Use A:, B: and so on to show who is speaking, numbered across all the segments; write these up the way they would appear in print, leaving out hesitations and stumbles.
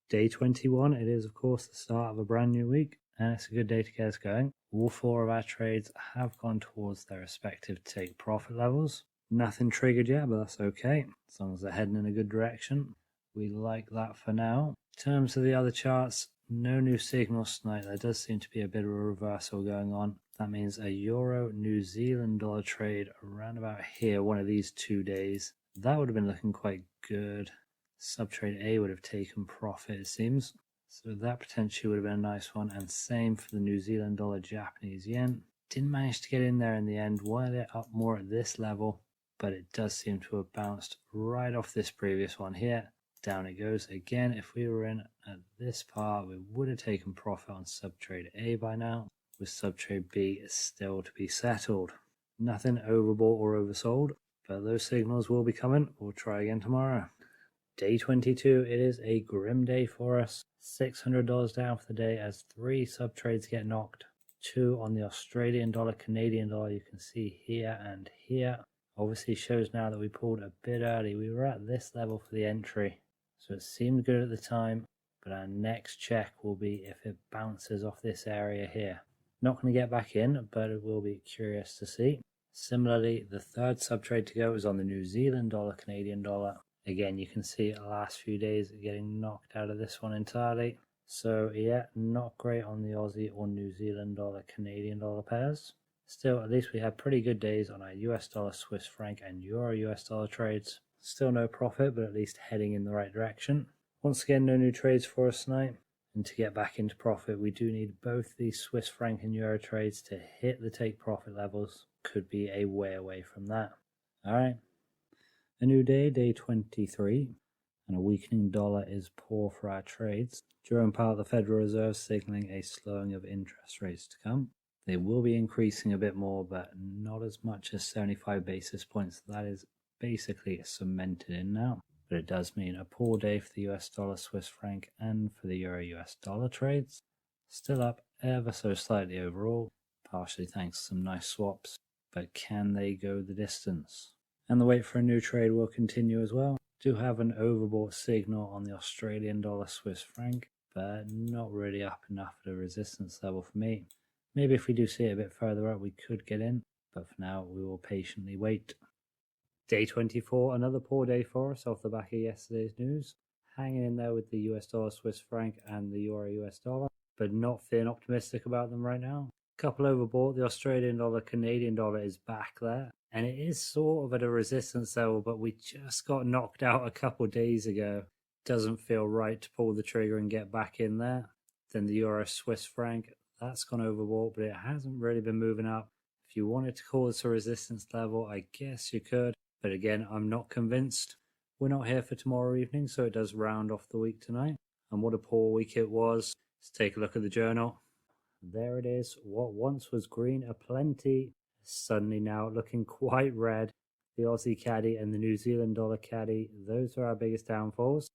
A: Day 21, it is of course the start of a brand new week, and it's a good day to get us going. All four of our trades have gone towards their respective take profit levels. Nothing triggered yet, but that's okay, as long as they're heading in a good direction. We like that for now. In terms of the other charts, no new signals tonight. There does seem to be a bit of a reversal going on. That means a Euro New Zealand dollar trade around about here, one of these 2 days. That would have been looking quite good. Subtrade A would have taken profit, it seems. So that potentially would have been a nice one. And same for the New Zealand dollar Japanese yen. Didn't manage to get in there in the end. Wanted it up more at this level, but it does seem to have bounced right off this previous one here. Down it goes again. If we were in at this part, we would have taken profit on subtrade A by now, with subtrade B still to be settled. Nothing overbought or oversold, but those signals will be coming. We'll try again tomorrow. Day 22, it is a grim day for us. $600 down for the day as 3 sub-trades get knocked. 2 on the Australian dollar, Canadian dollar, you can see here and here. Obviously shows now that we pulled a bit early. We were at this level for the entry, so it seemed good at the time, but our next check will be if it bounces off this area here. Not going to get back in, but it will be curious to see. Similarly, the third sub-trade to go is on the New Zealand dollar, Canadian dollar. Again, you can see the last few days getting knocked out of this one entirely. So yeah, not great on the Aussie or New Zealand dollar, Canadian dollar pairs. Still, at least we had pretty good days on our US dollar, Swiss franc and Euro US dollar trades. Still no profit, but at least heading in the right direction. Once again, no new trades for us tonight. And to get back into profit, we do need both these Swiss franc and Euro trades to hit the take profit levels. Could be a way away from that. Alright. A new day, day 23, and a weakening dollar is poor for our trades. During part, the Federal Reserve signaling a slowing of interest rates to come. They will be increasing a bit more, but not as much as 75 basis points. That is basically cemented in now. But it does mean a poor day for the US dollar, Swiss franc, and for the Euro US dollar trades. Still up ever so slightly overall, partially thanks to some nice swaps. But can they go the distance? And the wait for a new trade will continue as well. Do have an overbought signal on the Australian dollar, Swiss franc, but not really up enough at a resistance level for me. Maybe if we do see it a bit further up, we could get in, but for now, we will patiently wait. Day 24, another poor day for us off the back of yesterday's news. Hanging in there with the US dollar, Swiss franc, and the Euro US dollar, but not feeling optimistic about them right now. Couple overbought. The Australian dollar, Canadian dollar is back there. And it is sort of at a resistance level, but we just got knocked out a couple days ago. Doesn't feel right to pull the trigger and get back in there. Then the Euro Swiss franc, that's gone overbought, but it hasn't really been moving up. If you wanted to call this a resistance level, I guess you could. But again, I'm not convinced. We're not here for tomorrow evening, so it does round off the week tonight. And what a poor week it was. Let's take a look at the journal. There it is. What once was green aplenty, suddenly now looking quite red. The Aussie caddy and the New Zealand dollar caddy, those are our biggest downfalls.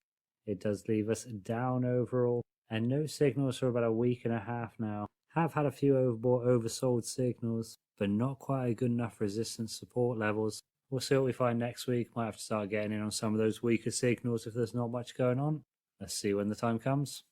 A: It does leave us down overall, and no signals for about a week and a half now. Have had a few overbought, oversold signals, but not quite a good enough resistance support levels. We'll see what we find next week. Might have to start getting in on some of those weaker signals if there's not much going on. Let's see when the time comes.